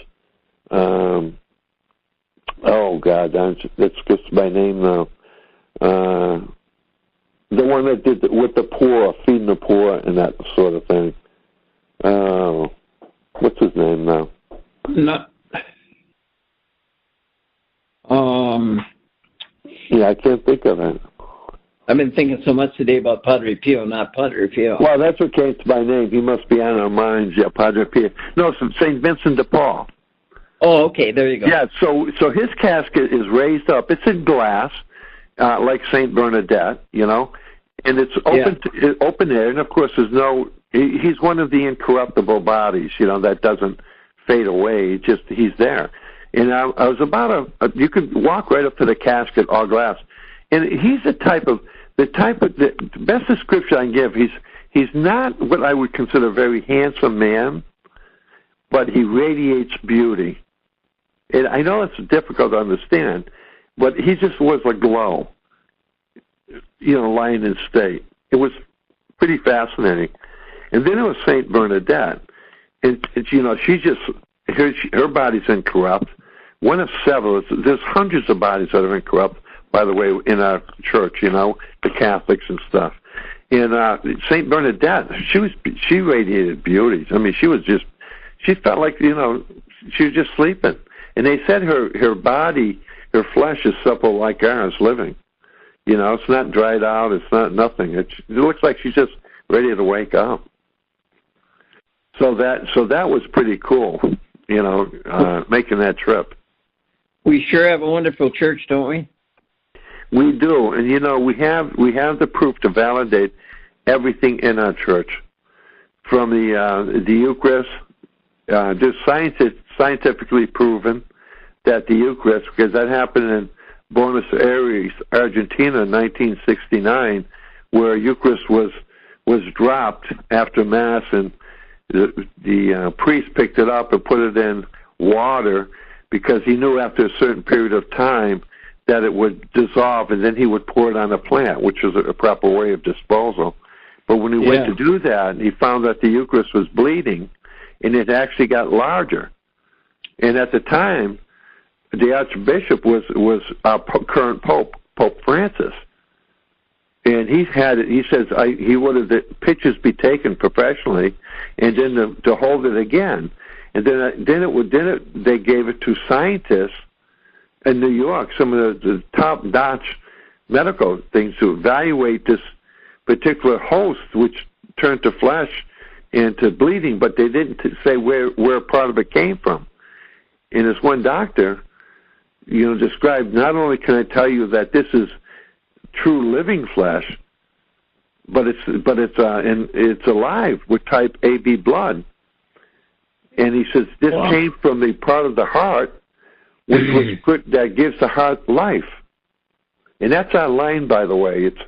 Speaker 3: oh God, that's just my name now. The one that did with the poor, feeding the poor, and that sort of thing. What's his name now? Yeah, I can't think of it.
Speaker 2: I've been thinking so much today about Padre Pio, not Padre Pio.
Speaker 3: Well, that's what came to my name. He must be on our minds. Yeah, Padre Pio. No, St. Vincent de Paul.
Speaker 2: Oh, okay, there you go.
Speaker 3: Yeah, so his casket is raised up. It's in glass, like St. Bernadette, and it's open air. And of course, he's one of the incorruptible bodies, that doesn't fade away. He's there. And I was you could walk right up to the casket, all glass, and he's the best description I can give. He's not what I would consider a very handsome man, but he radiates beauty. And I know it's difficult to understand, but he just was a glow, lying in state. It was pretty fascinating. And then it was St. Bernadette. And she just, her body's incorrupt. One of several. There's hundreds of bodies that are incorrupt, by the way, in our church, the Catholics and stuff. And St. Bernadette, she radiated beauty. I mean, she felt like, she was just sleeping. And they said her body, her flesh is supple like ours, living. It's not dried out. It's not nothing. It looks like she's just ready to wake up. So that was pretty cool, making that trip.
Speaker 2: We sure have a wonderful church, don't we?
Speaker 3: We do, and we have the proof to validate everything in our church, from the Eucharist. There's scientifically proven that the Eucharist, because that happened in Buenos Aires, Argentina, in 1969, where Eucharist was dropped after Mass, and the priest picked it up and put it in water because he knew after a certain period of time that it would dissolve, and then he would pour it on a plant, which was a proper way of disposal. But when he went to do that, he found that the Eucharist was bleeding, and it actually got larger. And at the time, the Archbishop was our current Pope, Pope Francis. And he says he wanted the pictures be taken professionally, and then to hold it again. And then they gave it to scientists in New York, some of the top-notch medical things, to evaluate this particular host, which turned to flesh and to bleeding, but they didn't say where part of it came from. And this one doctor, described, not only can I tell you that this is true living flesh, but it's alive with type AB blood. And he says this came from the part of the heart that gives the heart life. And that's our line, by the way. It's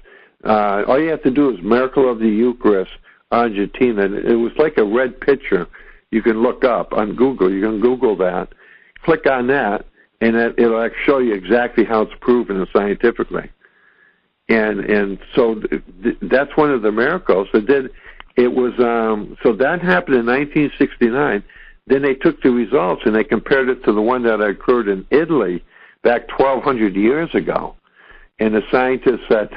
Speaker 3: all you have to do is Miracle of the Eucharist, Argentina. And it was like a red picture. you can look up on Google. You can Google that, click on that, and it'll show you exactly how it's proven scientifically. And so that's one of the miracles. So that happened in 1969. Then they took the results and they compared it to the one that occurred in Italy back 1,200 years ago. And the scientists said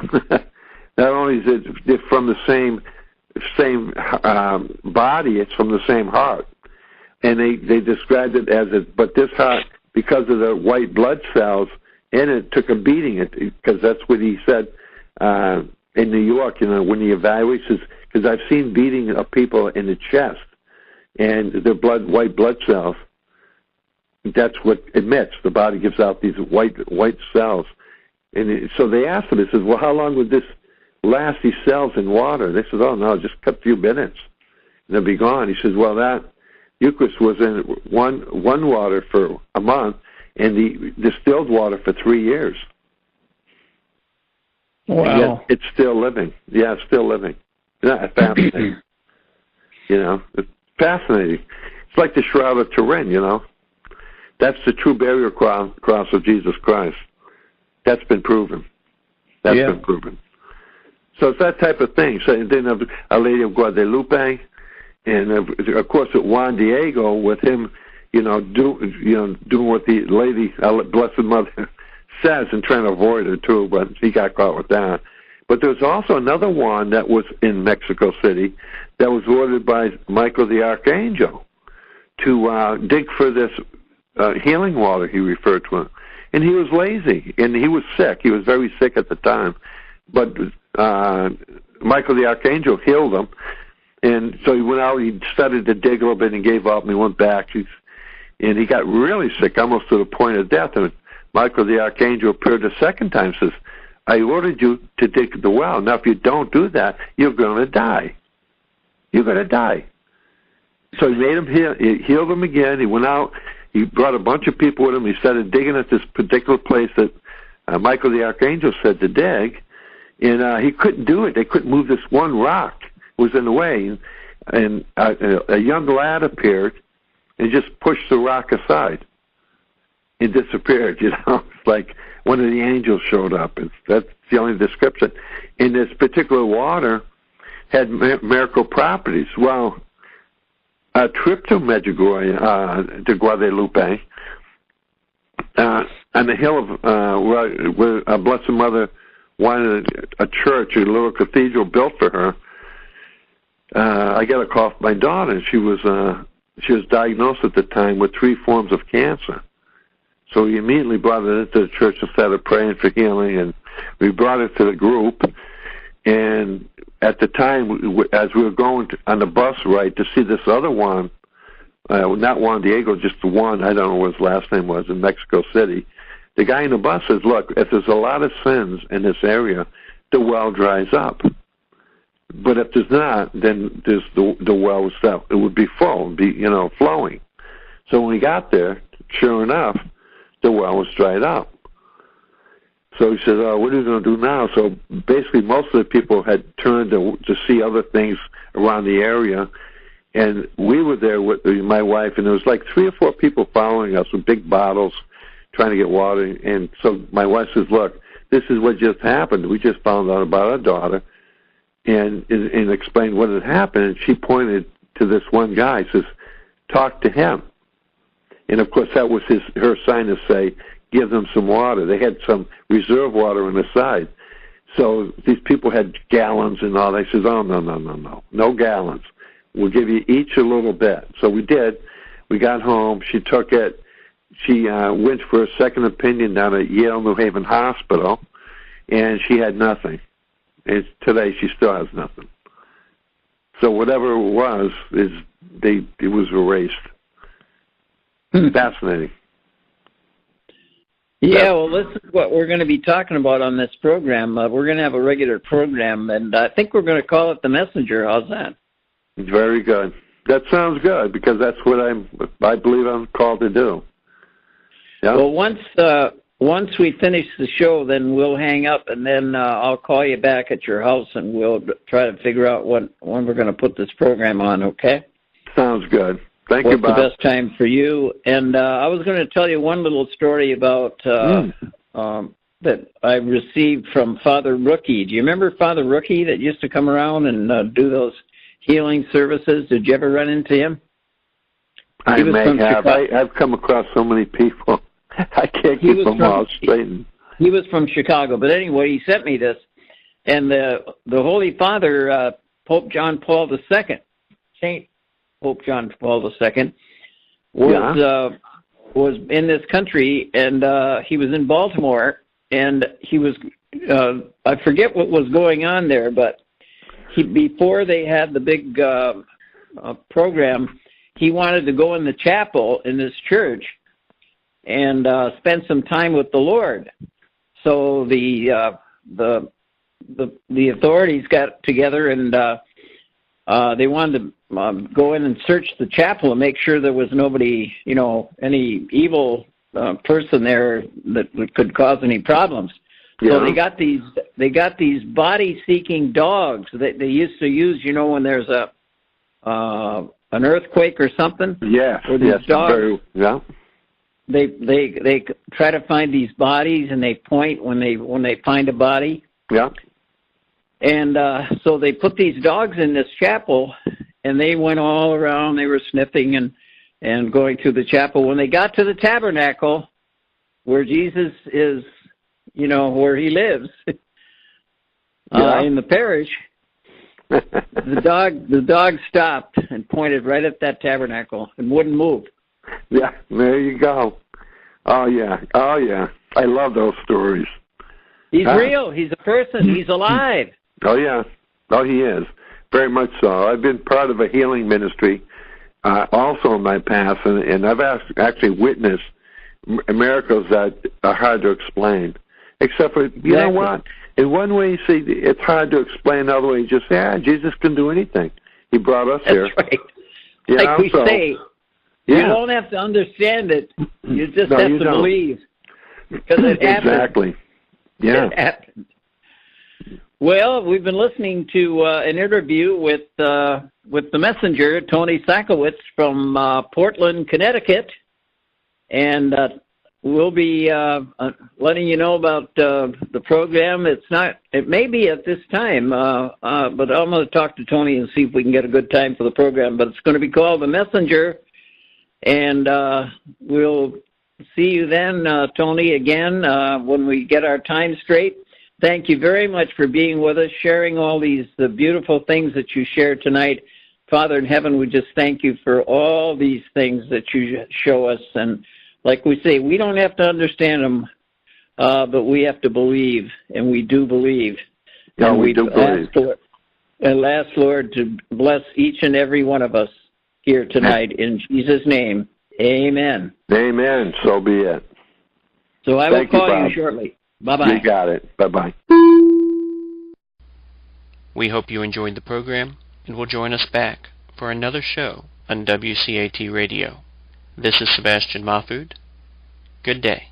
Speaker 3: not only is it from the same body, it's from the same heart. And they described it as but this heart, because of the white blood cells in it, took a beating. Because that's what he said in New York, when he evaluates this, because I've seen beating of people in the chest, and their white blood cells, that's what emits. The body gives out these white cells. And so they asked him, he says, well, how long would this last, these cells in water? They said, oh, no, just a few minutes, and they'll be gone. He says, well, that Eucharist was in one water for a month, and the distilled water for 3 years.
Speaker 2: Wow.
Speaker 3: Yet it's still living. Yeah, it's still living. Yeah, fascinating. It's fascinating. It's like the Shroud of Turin, That's the true burial cross of Jesus Christ. That's been proven. Been proven. So it's that type of thing. So then Our Lady of Guadalupe, and of course at Juan Diego, with him, doing what the Lady, Blessed Mother, says and trying to avoid it too, but he got caught with that. But there's also another one that was in Mexico City that was ordered by Michael the Archangel to dig for this healing water, he referred to it. And he was lazy, and he was sick. He was very sick at the time. But Michael the Archangel healed him. And so he went out, he started to dig a little bit and gave up, and he went back. And he got really sick, almost to the point of death. And Michael the Archangel appeared a second time and says, I ordered you to dig the well. Now, if you don't do that, you're going to die. You're going to die. So he made him he healed him again. He went out. He brought a bunch of people with him. He started digging at this particular place that Michael the Archangel said to dig. And he couldn't do it. They couldn't move this one rock. It was in the way. And a young lad appeared and just pushed the rock aside. It disappeared, It's like one of the angels showed up. That's the only description. And this particular water had miracle properties. Well, a trip to Medjugorje, to Guadalupe, on the hill of where Blessed Mother wanted a church, a little cathedral built for her. I got a call from my daughter. She was diagnosed at the time with 3 forms of cancer. So we immediately brought it into the church and started praying for healing, and we brought it to the group. And at the time, as we were going on the bus ride to see this other one, not Juan Diego, just the one, I don't know what his last name was, in Mexico City, the guy in the bus says, look, if there's a lot of sins in this area, the well dries up. But if there's not, then there's the well would stop. It would be full, would be, flowing. So when we got there, sure enough, the well was dried up. So he said, what are we going to do now? So basically most of the people had turned to see other things around the area. And we were there with my wife, and there was like 3 or 4 people following us with big bottles trying to get water. And so my wife says, look, this is what just happened. We just found out about our daughter, and explained what had happened. And she pointed to this one guy, says, talk to him. And of course that was her sign to say, give them some water. They had some reserve water on the side. So these people had gallons and all. They says, oh, no gallons. We'll give you each a little bit. So we did. We got home. She took it. She went for a second opinion down at Yale New Haven Hospital, and she had nothing. And today she still has nothing. So whatever it was, it was erased. Fascinating.
Speaker 2: Yeah, well, this is what we're going to be talking about on this program. We're going to have a regular program, and I think we're going to call it The Messenger. How's that?
Speaker 3: Very good. That sounds good, because that's what I believe I'm called to do. Yeah?
Speaker 2: Well, once we finish the show, then we'll hang up, and then I'll call you back at your house, and we'll try to figure out when we're going to put this program on, okay?
Speaker 3: Sounds good. Thank you, Bob.
Speaker 2: What's the best time for you? And I was going to tell you one little story about that I received from Father Rookie. Do you remember Father Rookie that used to come around and do those healing services? Did you ever run into him?
Speaker 3: I may have. I've come across so many people. I can't keep them all straight.
Speaker 2: He was from Chicago. But anyway, he sent me this. And the Holy Father, Pope John Paul II, Saint Pope John Paul II, was in this country, and he was in Baltimore, and he was, I forget what was going on there, but before they had the big program, he wanted to go in the chapel in this church and spend some time with the Lord. So the authorities got together, and they wanted to go in and search the chapel and make sure there was nobody, any evil person there that could cause any problems. Yeah. So they got these body-seeking dogs that they used to use, when there's an earthquake or something.
Speaker 3: Yes,
Speaker 2: dogs,
Speaker 3: yeah.
Speaker 2: They try to find these bodies, and they point when they find a body.
Speaker 3: Yeah.
Speaker 2: And so they put these dogs in this chapel, and they went all around. They were sniffing and going through the chapel. When they got to the tabernacle, where Jesus is, where he lives, in the parish, the dog stopped and pointed right at that tabernacle and wouldn't move.
Speaker 3: Yeah, there you go. Oh yeah. I love those stories.
Speaker 2: He's real. He's a person. He's alive.
Speaker 3: Oh yeah. Oh, he is. Very much so. I've been part of a healing ministry also in my past, and I've actually witnessed miracles that are hard to explain. Except for, you know what? In one way, you see, it's hard to explain. Another way, you just say, Jesus can do anything. He brought us here.
Speaker 2: That's right. We say, you don't have to understand it. You just have to believe. Because it happened.
Speaker 3: Exactly. Yeah.
Speaker 2: It happened. Well, we've been listening to an interview with the messenger, Tony Szalkiewicz from Portland, Connecticut, and we'll be letting you know about the program. It may be at this time, but I'm going to talk to Tony and see if we can get a good time for the program. But it's going to be called The Messenger, and we'll see you then, Tony, again when we get our time straight. Thank you very much for being with us, sharing all the beautiful things that you shared tonight. Father in heaven, we just thank you for all these things that you show us. And like we say, we don't have to understand them, but we have to believe, and we do believe.
Speaker 3: Yeah, we do believe.
Speaker 2: And ask, Lord, to bless each and every one of us here tonight. In Jesus' name, amen.
Speaker 3: Amen. So be it.
Speaker 2: So I will call you shortly. Bye-bye.
Speaker 3: You got it. Bye-bye.
Speaker 1: We hope you enjoyed the program and will join us back for another show on WCAT Radio. This is Sebastian Mahfood. Good day.